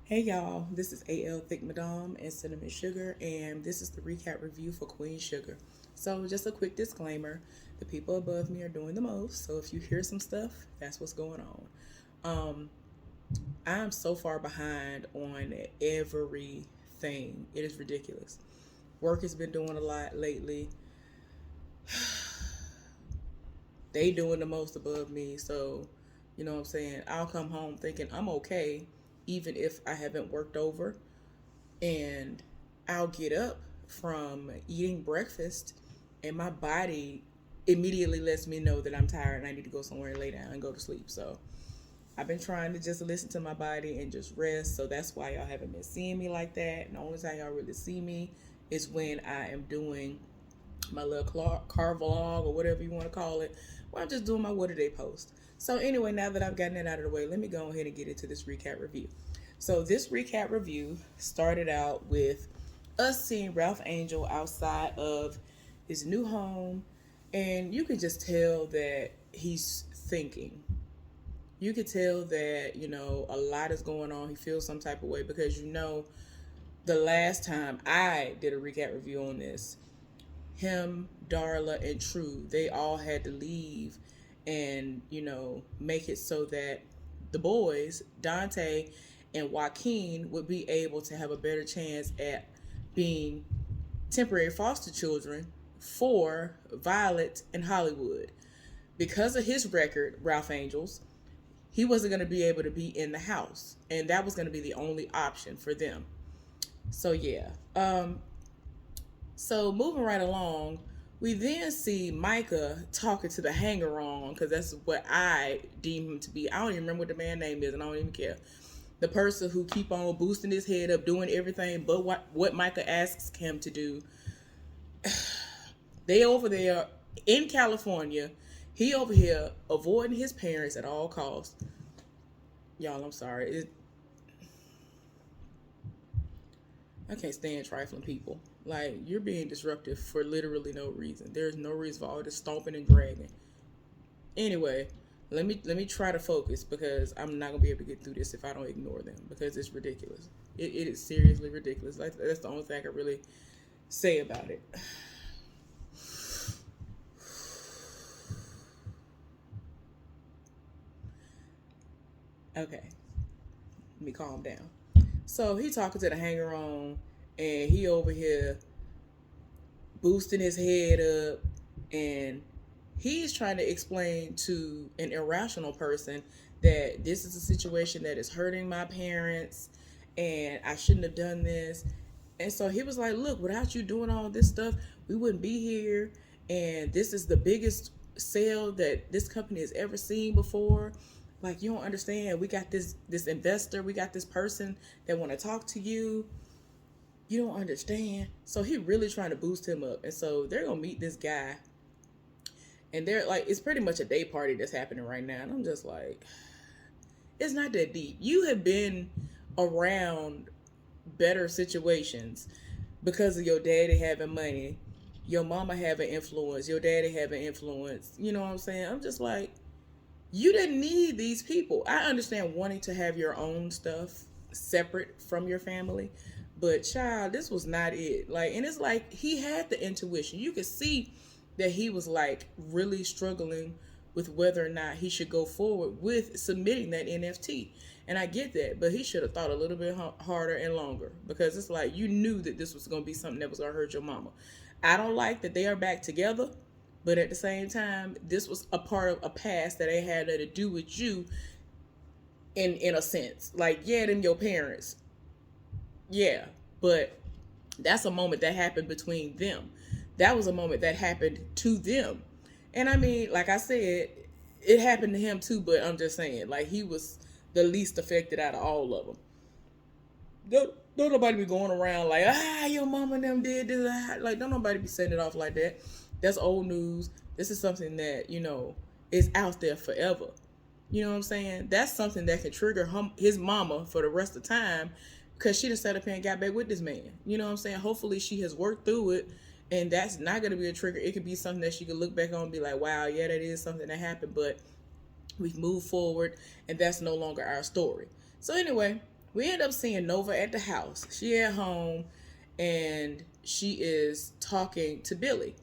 Hey y'all, this is AL Thick Madame and Cinnamon Sugar, and this is the recap review for Queen Sugar. So, just a quick disclaimer, the people above me are doing the most, so if you hear some stuff, that's what's going on. Um, I'm so far behind on everything. It is ridiculous. Work has been doing a lot lately. They doing the most above me, so you know what I'm saying? I'll come home thinking I'm okay, even if I haven't worked over, and I'll get up from eating breakfast and my body immediately lets me know that I'm tired and I need to go somewhere and lay down and go to sleep. So I've been trying to just listen to my body and just rest. So that's why y'all haven't been seeing me like that. And the only time y'all really see me is when I am doing my little car vlog or whatever you want to call it, where I'm just doing my what a day post. So anyway, now that I've gotten it out of the way, let me go ahead and get into this recap review. So this recap review started out with us seeing Ralph Angel outside of his new home, and you can just tell that he's thinking. You could tell that, a lot is going on. He feels some type of way because the last time I did a recap review on this, him, Darla, and True, they all had to leave and, make it so that the boys, Dante and Joaquin, would be able to have a better chance at being temporary foster children for Violet and Hollywood. Because of his record, Ralph Angels, he wasn't going to be able to be in the house, and that was going to be the only option for them. So, yeah. So moving right along, we then see Micah talking to the hanger on, because that's what I deem him to be. I don't even remember what the man's name is, and I don't even care. The person who keep on boosting his head up, doing everything but what Micah asks him to do. They over there in California, he over here avoiding his parents at all costs. Y'all, I'm sorry. I can't stand trifling people. Like, you're being disruptive for literally no reason. There's no reason for all this stomping and dragging. Anyway, let me try to focus, because I'm not gonna be able to get through this if I don't ignore them, because it's ridiculous. It is seriously ridiculous. Like, that's the only thing I can really say about it. Okay, let me calm down. So he talking to the hanger on, and he over here boosting his head up, and he's trying to explain to an irrational person that this is a situation that is hurting my parents and I shouldn't have done this. And so he was like, look, without you doing all this stuff, we wouldn't be here. And this is the biggest sale that this company has ever seen before. Like, you don't understand. We got this investor, we got this person that want to talk to you. You don't understand. So he really trying to boost him up. And so they're gonna meet this guy, and they're like, it's pretty much a day party that's happening right now. And I'm just like, it's not that deep. You have been around better situations because of your daddy having money, your mama having influence, your daddy having influence. You know what I'm saying? I'm just like, you didn't need these people. I understand wanting to have your own stuff separate from your family, but child, this was not it. Like, and it's like he had the intuition. You could see that he was like really struggling with whether or not he should go forward with submitting that NFT. And I get that, but he should have thought a little bit harder and longer, because it's like you knew that this was going to be something that was going to hurt your mama. I don't like that they are back together, but at the same time, this was a part of a past that they had to do with you in a sense. Like, yeah, them your parents. Yeah. But that's a moment that happened between them. That was a moment that happened to them. And I mean, like I said, it happened to him too, but I'm just saying, like, he was the least affected out of all of them. Don't nobody be going around like, your mama and them did this. Like, don't nobody be setting it off like that. That's old news. This is something that, is out there forever. You know what I'm saying? That's something that can trigger his mama for the rest of the time, because she just sat up here and got back with this man. You know what I'm saying? Hopefully she has worked through it, and that's not going to be a trigger. It could be something that she could look back on and be like, wow, yeah, that is something that happened, but we've moved forward, and that's no longer our story. So anyway, We end up seeing Nova at the house. She at home and she is talking to Billy.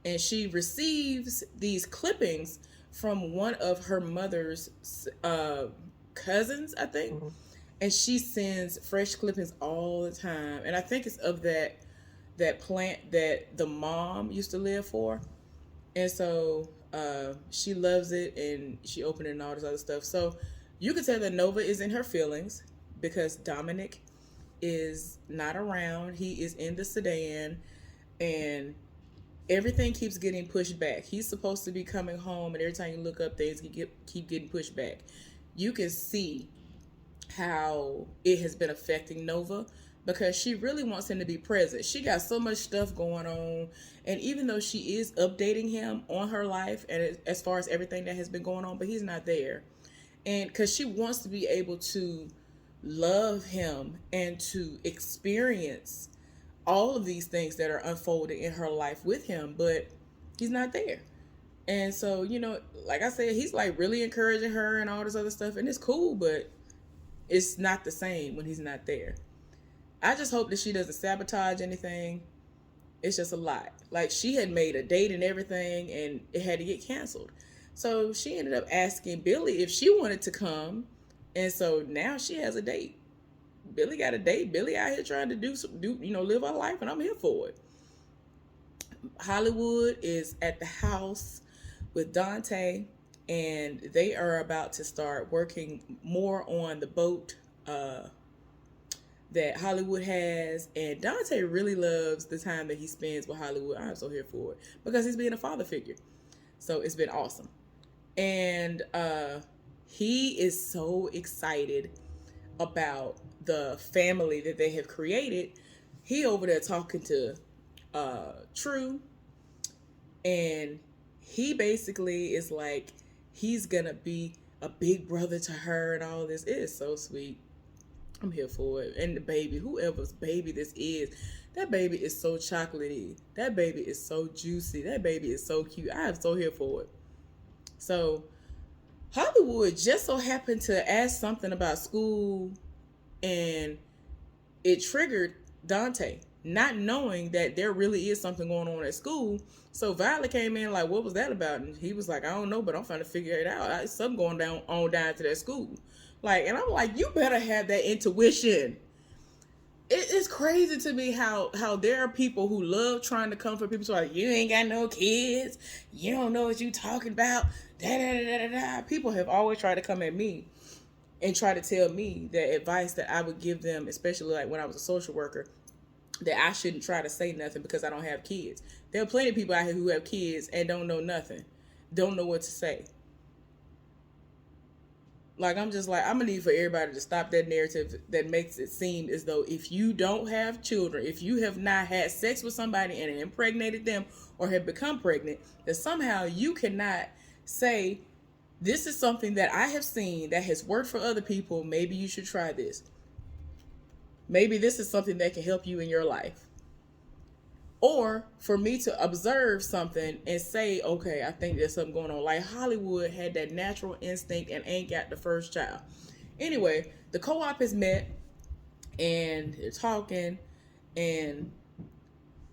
And she receives these clippings from one of her mother's cousins, I think. Mm-hmm. And she sends fresh clippings all the time. And I think it's of that plant that the mom used to live for. And so she loves it and she opened it and all this other stuff. So you can tell that Nova is in her feelings because Dominic is not around. He is in the sedan and everything keeps getting pushed back. He's supposed to be coming home, and every time you look up, things keep getting pushed back. You can see how it has been affecting Nova because she really wants him to be present. She got so much stuff going on, and even though she is updating him on her life and as far as everything that has been going on, but he's not there. And because she wants to be able to love him and to experience all of these things that are unfolding in her life with him, but he's not there. And so, like I said, he's like really encouraging her and all this other stuff, and it's cool, but it's not the same when he's not there. I just hope that she doesn't sabotage anything. It's just a lot. Like she had made a date and everything, and it had to get canceled. So she ended up asking Billy if she wanted to come, and so now she has a date. Billy got a date. Billy out here trying to live her life, and I'm here for it. Hollywood is at the house with Dante, and they are about to start working more on the boat that Hollywood has. And Dante really loves the time that he spends with Hollywood. I'm so here for it because he's being a father figure. So it's been awesome. And he is so excited about the family that they have created. He over there talking to True, and he basically is like he's gonna be a big brother to her and all this. It is so sweet. I'm here for it. And the baby, whoever's baby this is, that baby is so chocolatey. That baby is so juicy. That baby is so cute. I am so here for it. So Hollywood just so happened to ask something about school, and it triggered Dante, not knowing that there really is something going on at school. So Violet came in like, "What was that about?" And he was like, "I don't know, but I'm trying to figure it out. It's something going down to that school." Like, and I'm like, "You better have that intuition." It's crazy to me how there are people who love trying to comfort people. So like, you ain't got no kids, you don't know what you talking about. Da da da da da. People have always tried to come at me and try to tell me that advice that I would give them, especially like when I was a social worker, that I shouldn't try to say nothing because I don't have kids. There are plenty of people out here who have kids and don't know nothing, don't know what to say. Like, I'm just like, I'm gonna need for everybody to stop that narrative that makes it seem as though if you don't have children, if you have not had sex with somebody and impregnated them or have become pregnant, that somehow you cannot say, this is something that I have seen that has worked for other people. Maybe you should try this. Maybe this is something that can help you in your life. Or for me to observe something and say, okay, I think there's something going on. Like Hollywood had that natural instinct and ain't got the first child. Anyway, the co-op has met and they're talking, and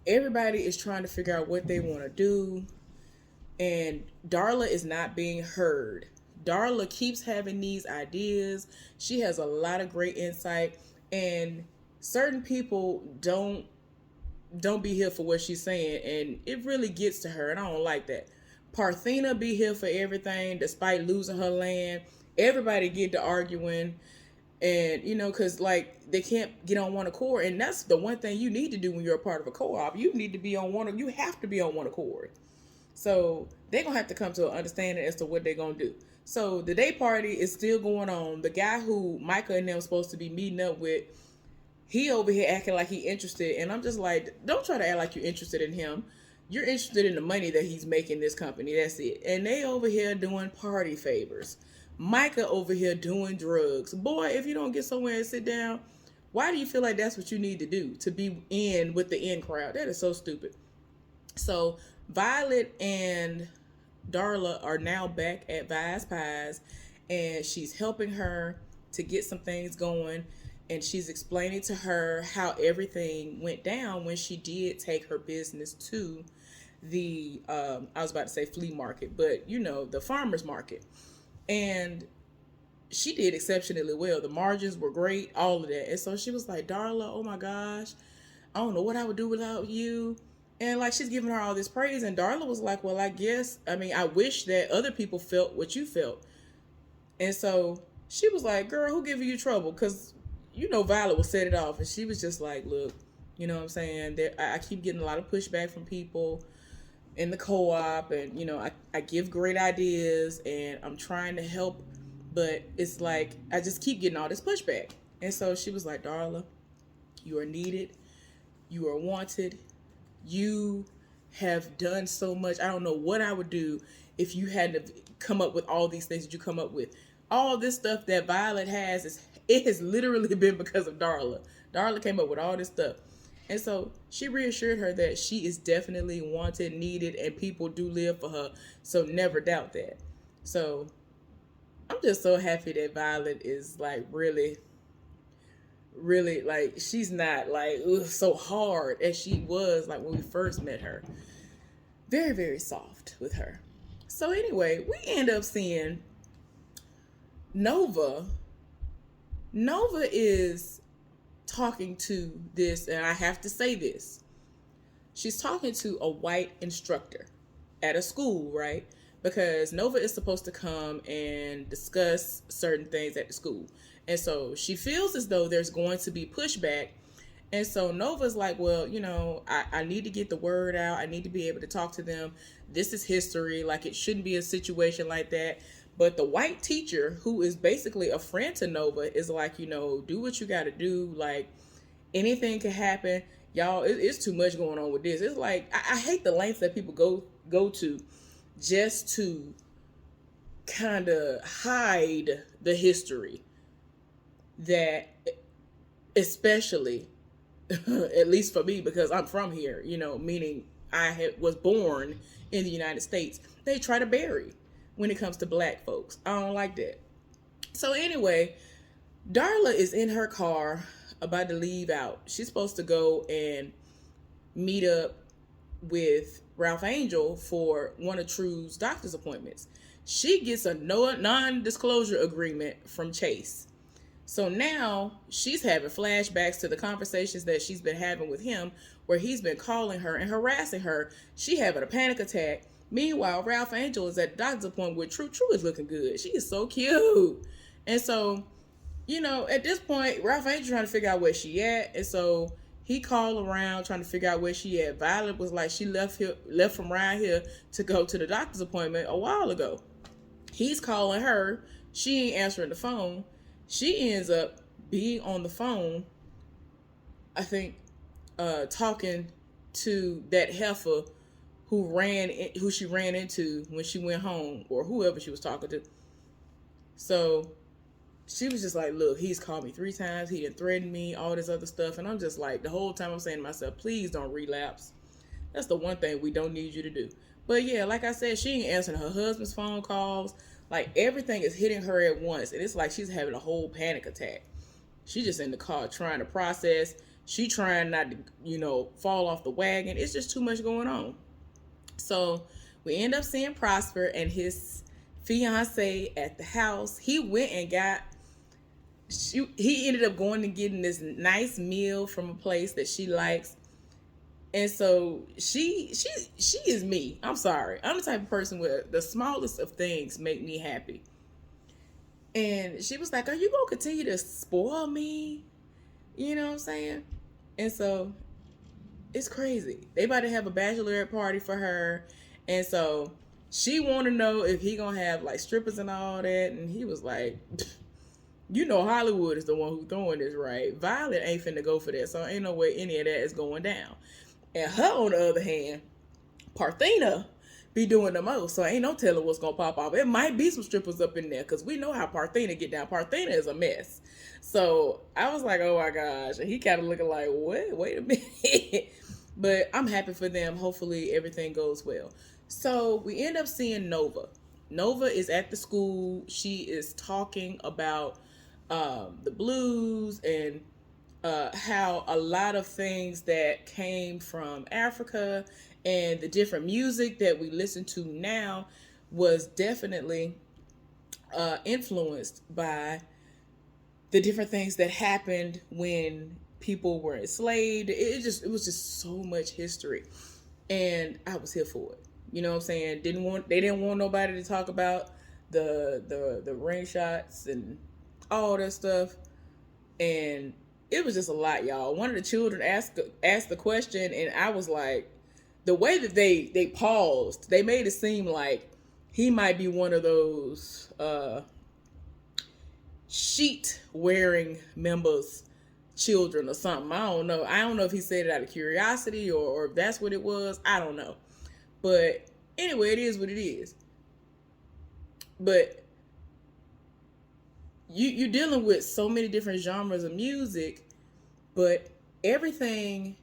everybody is trying to figure out what they want to do. And Darla is not being heard. Darla keeps having these ideas. She has a lot of great insight, and certain people don't be here for what she's saying, and it really gets to her, and I don't like that. Parthena be here for everything despite losing her land. Everybody get to arguing, and because like they can't get on one accord, and that's the one thing you need to do when you're a part of a co-op. You need to be on one, you have to be on one accord. So they're gonna have to come to an understanding as to what they're gonna do. So the day party is still going on. The guy who Micah and them supposed to be meeting up with, he over here acting like he interested, and I'm just like, don't try to act like you're interested in him. You're interested in the money that he's making this company. That's it. And they over here doing party favors. Micah over here doing drugs. Boy, if you don't get somewhere and sit down, why do you feel like that's what you need to do to be in with the in crowd? That is so stupid. So Violet and Darla are now back at Vi's Pies, and she's helping her to get some things going. and she's explaining to her how everything went down when she did take her business to the I was about to say flea market, but you know, the farmers market. And she did exceptionally well. The margins were great, all of that. And so she was like, Darla, oh my gosh, I don't know what I would do without you. And like she's giving her all this praise. And Darla was like, well, I guess, I mean, I wish that other people felt what you felt. And so she was like, girl, who giving you trouble? Because, you know, Violet will set it off. And she was just like, look, you know what I'm saying? I keep getting a lot of pushback from people in the co-op, and you know, I give great ideas and I'm trying to help, but it's like I just keep getting all this pushback. And so she was like, Darla, you are needed, you are wanted, you have done so much. I don't know what I would do if you hadn't come up with all these things that you come up with. All this stuff that Violet has, is it has literally been because of Darla. Darla came up with all this stuff. And so she reassured her that she is definitely wanted, needed, and people do live for her. So never doubt that. So I'm just so happy that Violet is like really, really, like, she's not like so hard as she was like when we first met her. Very, very soft with her. So anyway, we end up seeing Nova. Nova is talking to this, and I have to say this. She's talking to a white instructor at a school, right? Because Nova is supposed to come and discuss certain things at the school. And so she feels as though there's going to be pushback. And so Nova's like, well, you know, I need to get the word out. I need to be able to talk to them. This is history. Like, it shouldn't be a situation like that. But the white teacher, who is basically a friend to Nova, is like, you know, do what you got to do. Like, anything can happen. Y'all, it's too much going on with this. It's like, I hate the lengths that people go to just to kind of hide the history that, especially, at least for me, because I'm from here, you know, meaning was born in the United States, they try to bury when it comes to black folks. I don't like that. So anyway, Darla is in her car about to leave out. She's supposed to go and meet up with Ralph Angel for one of True's doctor's appointments. She gets a non-disclosure agreement from Chase. So now she's having flashbacks to the conversations that she's been having with him, where he's been calling her and harassing her. She having a panic attack. Meanwhile, Ralph Angel is at the doctor's appointment with True. True is looking good. She is so cute. And so, you know, at this point, Ralph Angel trying to figure out where she at. And so he called around trying to figure out where she at. Violet was like, she left from around here to go to the doctor's appointment a while ago. He's calling her. She ain't answering the phone. She ends up being on the phone, I think, talking to that heifer who she ran into when she went home, or whoever she was talking to. So she was just like, look, he's called me 3 times. He didn't threaten me, all this other stuff. And I'm just like, the whole time I'm saying to myself, please don't relapse. That's the one thing we don't need you to do. But yeah, like I said, she ain't answering her husband's phone calls. Like, everything is hitting her at once. And it's like she's having a whole panic attack. She's just in the car trying to process. She trying not to, you know, fall off the wagon. It's just too much going on. So we end up seeing Prosper and his fiance at the house. He went and he ended up going and getting this nice meal from a place that she likes. And so she is me. I'm sorry. I'm the type of person where the smallest of things make me happy. And she was like, are you going to continue to spoil me? You know what I'm saying? And so it's crazy. They about to have a bachelorette party for her. And so she want to know if he going to have like strippers and all that. And he was like, you know, Hollywood is the one who throwing this, right? Violet ain't finna go for that. So ain't no way any of that is going down. And her, on the other hand, Parthena be doing the most. So ain't no telling what's going to pop off. It might be some strippers up in there, because we know how Parthena get down. Parthena is a mess. So I was like, oh my gosh. And he kind of looking like, what? Wait a minute. But I'm happy for them. Hopefully everything goes well. So we end up seeing Nova. Nova is at the school. She is talking about the blues, and how a lot of things that came from Africa and the different music that we listen to now was definitely influenced by the different things that happened when people were enslaved. It was just so much history, and I was here for it. You know what I'm saying? They didn't want nobody to talk about the ring shots and all that stuff, and it was just a lot, y'all. One of the children asked the question, and I was like, the way that they paused, they made it seem like he might be one of those sheet wearing members children or something. I don't know if he said it out of curiosity or if that's what it was. I don't know. But anyway, it is what it is. But you're dealing with so many different genres of music, but everything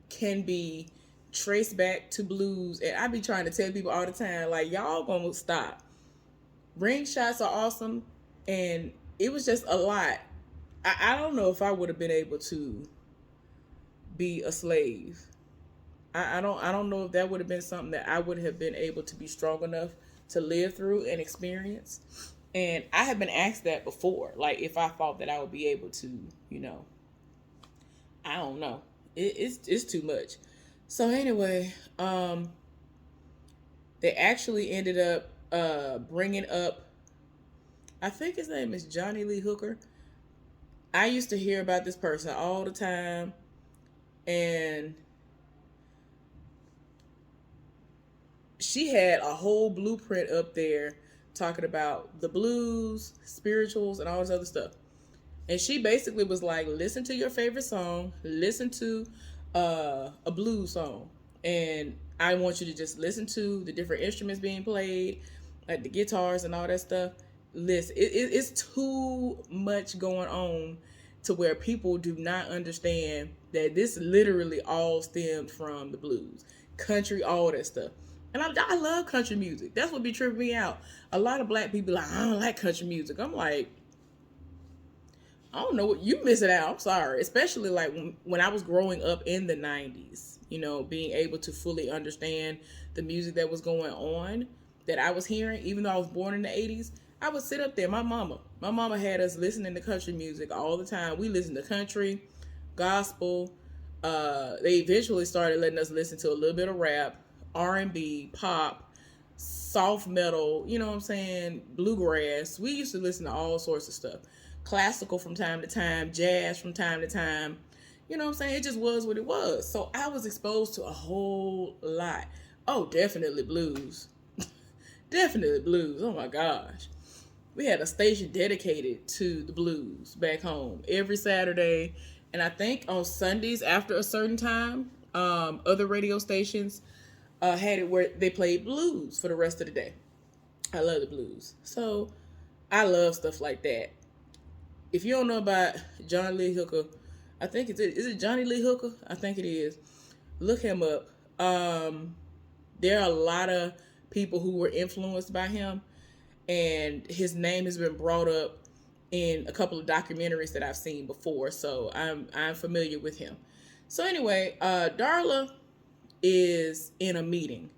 can be traced back to blues. And I be trying to tell people all the time, like, y'all gonna stop. Ring shots are awesome, and it was just a lot. I don't know if I would have been able to be a slave. I don't know if that would have been something that I would have been able to be strong enough to live through and experience. And I have been asked that before, like if I thought that I would be able to, I don't know. It's too much. So anyway, they actually ended up bringing up, I think his name is Johnny Lee Hooker. I used to hear about this person all the time, and she had a whole blueprint up there talking about the blues, spirituals, and all this other stuff. And she basically was like, listen to your favorite song, listen to a blues song, and I want you to just listen to the different instruments being played, like the guitars and all that stuff. Listen, it's too much going on to where people do not understand that this literally all stemmed from the blues, country, all that stuff. And I love country music. That's what be tripping me out. A lot of black people like, I don't like country music. I'm like, I don't know what you missing out. I'm sorry. Especially like when I was growing up in the 90s, being able to fully understand the music that was going on that I was hearing, even though I was born in the 80s. I would sit up there. My mama had us listening to country music all the time. We listened to country, gospel. They eventually started letting us listen to a little bit of rap, R&B, pop, soft metal, you know what I'm saying, bluegrass. We used to listen to all sorts of stuff. Classical from time to time, jazz from time to time. You know what I'm saying? It just was what it was. So I was exposed to a whole lot. Oh, definitely blues. Definitely blues. Oh my gosh. We had a station dedicated to the blues back home every Saturday. And I think on Sundays after a certain time, other radio stations had it where they played blues for the rest of the day. I love the blues. So I love stuff like that. If you don't know about John Lee Hooker, I think is it Johnny Lee Hooker? I think it is. Look him up. There are a lot of people who were influenced by him, and his name has been brought up in a couple of documentaries that I've seen before, so I'm familiar with him. So anyway, Darla is in a meeting.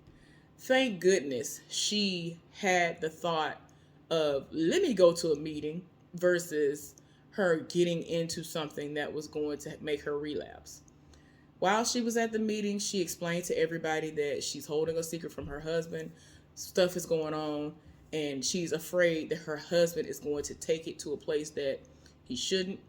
Thank goodness she had the thought of, let me go to a meeting versus her getting into something that was going to make her relapse. While she was at the meeting, she explained to everybody that she's holding a secret from her husband. Stuff is going on, and she's afraid that her husband is going to take it to a place that he shouldn't.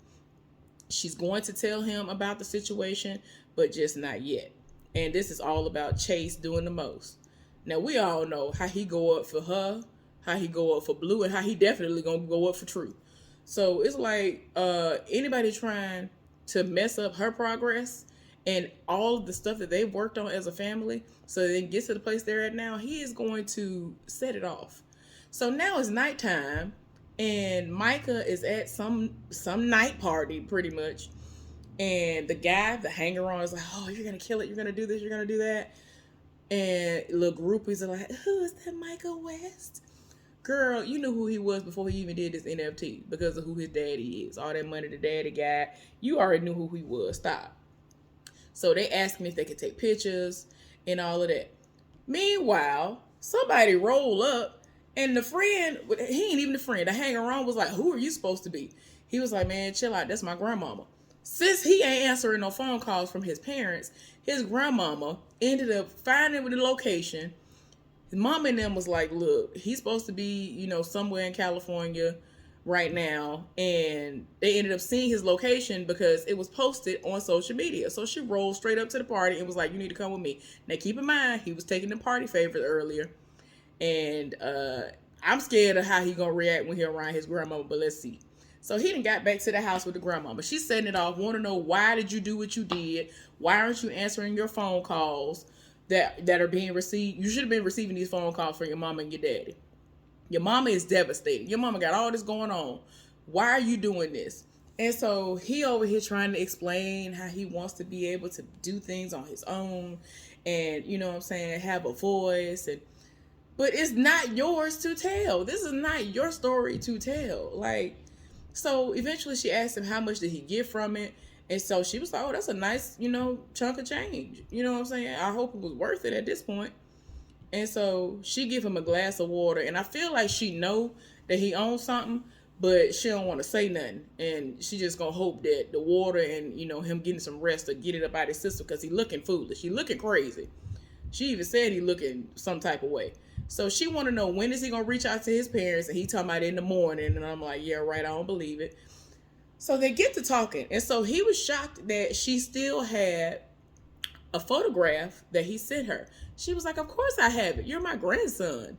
She's going to tell him about the situation, but just not yet. And this is all about Chase doing the most. Now, we all know how he go up for her, how he go up for Blue, and how he definitely gonna go up for Truth. So it's like anybody trying to mess up her progress and all of the stuff that they've worked on as a family so they can get to the place they're at now, he is going to set it off. So now it's nighttime, and Micah is at some night party pretty much. And the guy, the hanger-on, is like, oh, you're going to kill it. You're going to do this. You're going to do that. And little groupies are like, who is that Micah West? girl, you knew who he was before he even did this NFT because of who his daddy is. All that money the daddy got, you already knew who he was. Stop. So they asked me if they could take pictures and all of that. Meanwhile, somebody rolled up and the friend, he ain't even the friend, the hanger on was like, who are you supposed to be? He was like, man, chill out. That's my grandmama. Since he ain't answering no phone calls from his parents, his grandmama ended up finding the location. His mom and them was like, look, he's supposed to be, somewhere in California right now. And they ended up seeing his location because it was posted on social media. So she rolled straight up to the party and was like, you need to come with me. Now, keep in mind, he was taking the party favors earlier. And I'm scared of how he going to react when he around his grandmama, but let's see. So he done got back to the house with the grandmama. She's setting it off, want to know why did you do what you did? Why aren't you answering your phone calls that are being received? You should have been receiving these phone calls from your mama and your daddy. Your mama is devastated. Your mama got all this going on. Why are you doing this? And so he over here trying to explain how he wants to be able to do things on his own and, have a voice. But it's not yours to tell. This is not your story to tell. So eventually she asked him how much did he get from it. And so she was like, oh, that's a nice, chunk of change. You know what I'm saying? I hope it was worth it at this point. And so she give him a glass of water. And I feel like she know that he owns something, but she don't want to say nothing. And she just going to hope that the water and, him getting some rest or get it up out of his system because he looking foolish. He looking crazy. She even said he looking some type of way. So she want to know when is he going to reach out to his parents. And he talking about it in the morning. And I'm like, yeah, right. I don't believe it. So they get to talking. And so he was shocked that she still had a photograph that he sent her. She was like, of course I have it. You're my grandson.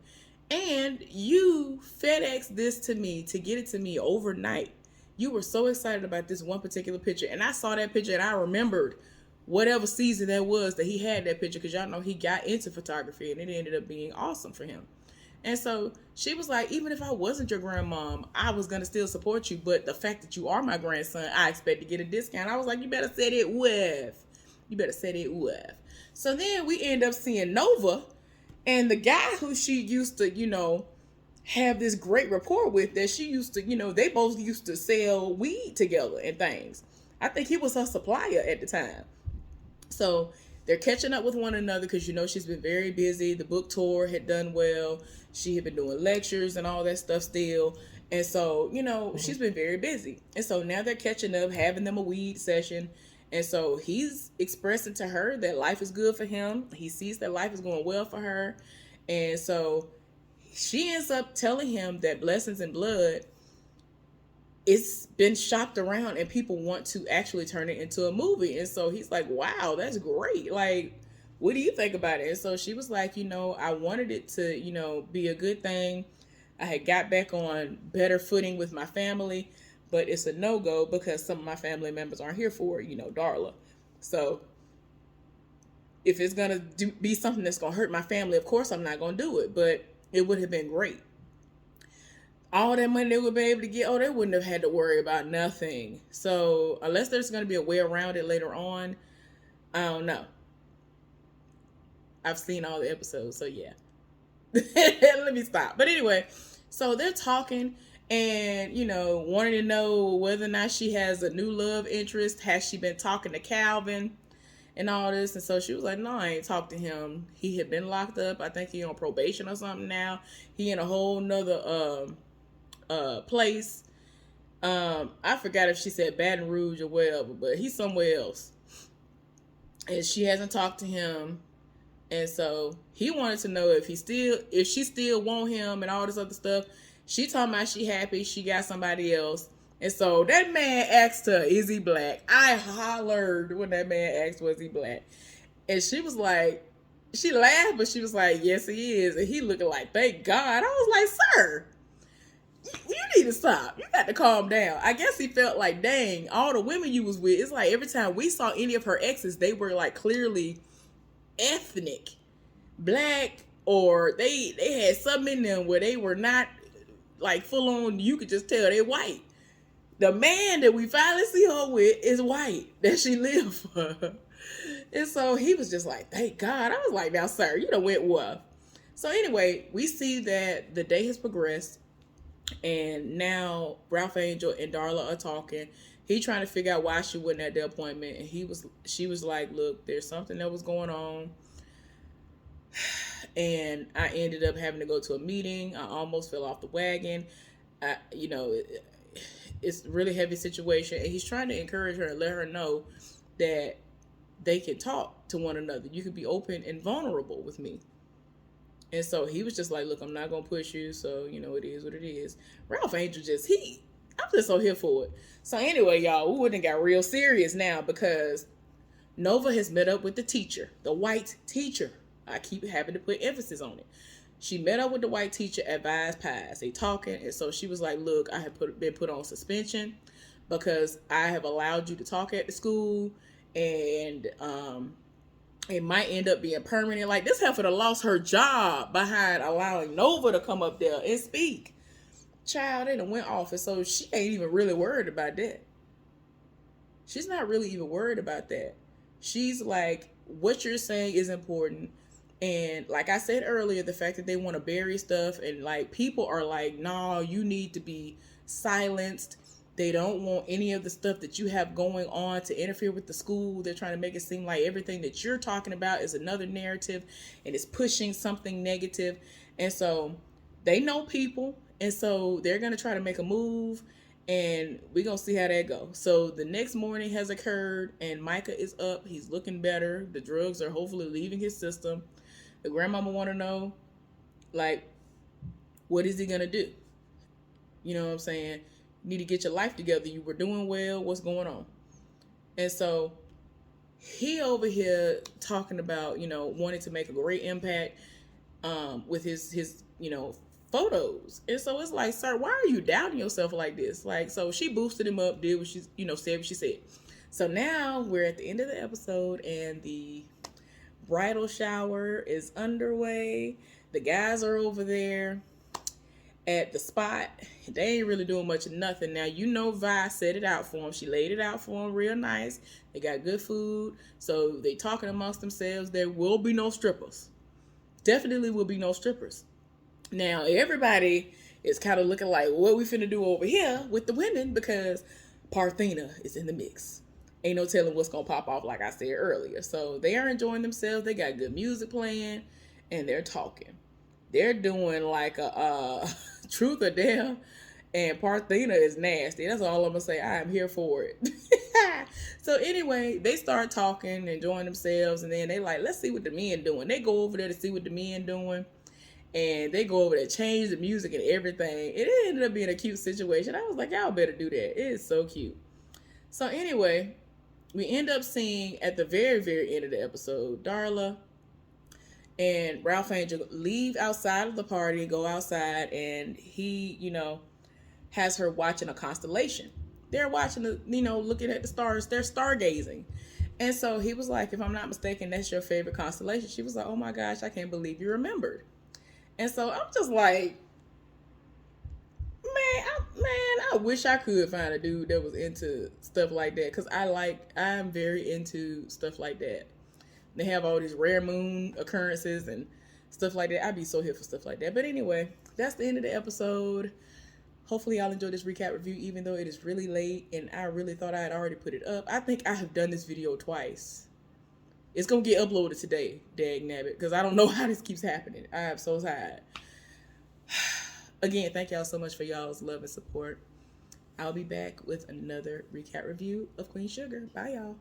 And you FedExed this to me to get it to me overnight. You were so excited about this one particular picture. And I saw that picture and I remembered whatever season that was that he had that picture, because y'all know he got into photography and it ended up being awesome for him. And so she was like, even if I wasn't your grandmom, I was going to still support you. But the fact that you are my grandson, I expect to get a discount. I was like, you better set it with. You better set it with. So then we end up seeing Nova and the guy who she used to, have this great rapport with, that she used to, they both used to sell weed together and things. I think he was her supplier at the time. So they're catching up with one another because, she's been very busy. The book tour had done well. She had been doing lectures and all that stuff still. And so, she's been very busy. And so now they're catching up, having them a weed session. And so he's expressing to her that life is good for him. He sees that life is going well for her. And so she ends up telling him that Blessings in Blood, it's been shopped around and people want to actually turn it into a movie. And so he's like, wow, that's great. Like, what do you think about it? And so she was like, I wanted it to, be a good thing. I had got back on better footing with my family, but it's a no-go because some of my family members aren't here for it, Darla. So if it's going to be something that's going to hurt my family, of course I'm not going to do it, but it would have been great. All that money they would be able to get, they wouldn't have had to worry about nothing. So unless there's going to be a way around it later on, I don't know. I've seen all the episodes, so yeah. Let me stop. But anyway, so they're talking and, wanting to know whether or not she has a new love interest. Has she been talking to Calvin and all this? And so she was like, no, I ain't talked to him. He had been locked up. I think he on probation or something now. He in a whole nother place. I forgot if she said Baton Rouge or wherever, but he's somewhere else. And she hasn't talked to him. And so he wanted to know if she still want him and all this other stuff. She talking about she happy she got somebody else. And so that man asked her, is he black? I hollered when that man asked, was he black? And she was like, she laughed, but she was like, yes, he is. And he looking like, thank God. I was like, sir, you need to stop. You got to calm down. I guess he felt like, dang, all the women you was with, it's like every time we saw any of her exes, they were like clearly ethnic black, or they had something in them where they were not like full on, you could just tell they white. The man that we finally see her with is white, that she lived for. And so he was just like, thank God. I was like, now sir, you done went rough. So anyway, we see that the day has progressed, and now Ralph Angel and Darla are talking. He trying to figure out why she wasn't at the appointment, and she was like, "Look, there's something that was going on, and I ended up having to go to a meeting. I almost fell off the wagon. It's a really heavy situation." And he's trying to encourage her and let her know that they can talk to one another. You can be open and vulnerable with me. And so he was just like, "Look, I'm not gonna push you. So it is what it is." Ralph Angel I'm just so here for it. So anyway, y'all, we wouldn't got real serious now because Nova has met up with the teacher, the white teacher. I keep having to put emphasis on it. She met up with the white teacher at Vi's Pies. They talking, and so she was like, "Look, I have been put on suspension because I have allowed you to talk at the school, and it might end up being permanent." Like, this heifer done lost her job behind allowing Nova to come up there and speak. Child, they done went off, and so she ain't even really worried about that. She's not really even worried about that. She's like, what you're saying is important. And like I said earlier, the fact that they want to bury stuff, and like people are like, "No, you need to be silenced." They don't want any of the stuff that you have going on to interfere with the school. They're trying to make it seem like everything that you're talking about is another narrative and it's pushing something negative. And so they know people. And so they're going to try to make a move, and we're going to see how that goes. So the next morning has occurred, and Micah is up. He's looking better. The drugs are hopefully leaving his system. The grandmama want to know, like, what is he going to do? You know what I'm saying? You need to get your life together. You were doing well. What's going on? And so he over here talking about, wanting to make a great impact with his photos. And so it's like, sir, why are you doubting yourself like this? Like, so she boosted him up, did what she, said what she said. So now we're at the end of the episode, and the bridal shower is underway. The guys are over there at the spot. They ain't really doing much of nothing. Now, Vi set it out for them. She laid it out for them real nice. They got good food. So they talking amongst themselves. There will be no strippers. Definitely will be no strippers. Now, everybody is kind of looking like, what we finna do over here with the women, because Parthena is in the mix. Ain't no telling what's gonna pop off, like I said earlier. So they are enjoying themselves. They got good music playing, and they're talking. They're doing like a truth or dare, and Parthena is nasty. That's all I'm gonna say. I am here for it. So anyway, they start talking, enjoying themselves, and then they like, let's see what the men doing. They go over there to see what the men doing. And they go over there, change the music and everything. It ended up being a cute situation. I was like, y'all better do that. It is so cute. So anyway, we end up seeing at the very, very end of the episode, Darla and Ralph Angel leave outside of the party, go outside, and he, has her watching a constellation. They're watching looking at the stars. They're stargazing. And so he was like, if I'm not mistaken, that's your favorite constellation. She was like, oh my gosh, I can't believe you remembered. And so I'm just like, I wish I could find a dude that was into stuff like that, because I'm very into stuff like that. They have all these rare moon occurrences and stuff like that. I'd be so here for stuff like that. But anyway, that's the end of the episode. Hopefully y'all enjoyed this recap review, even though it is really late and I really thought I had already put it up. I think I have done this video twice. It's going to get uploaded today, dag nabbit, because I don't know how this keeps happening. I am so tired. Again, thank y'all so much for y'all's love and support. I'll be back with another recap review of Queen Sugar. Bye, y'all.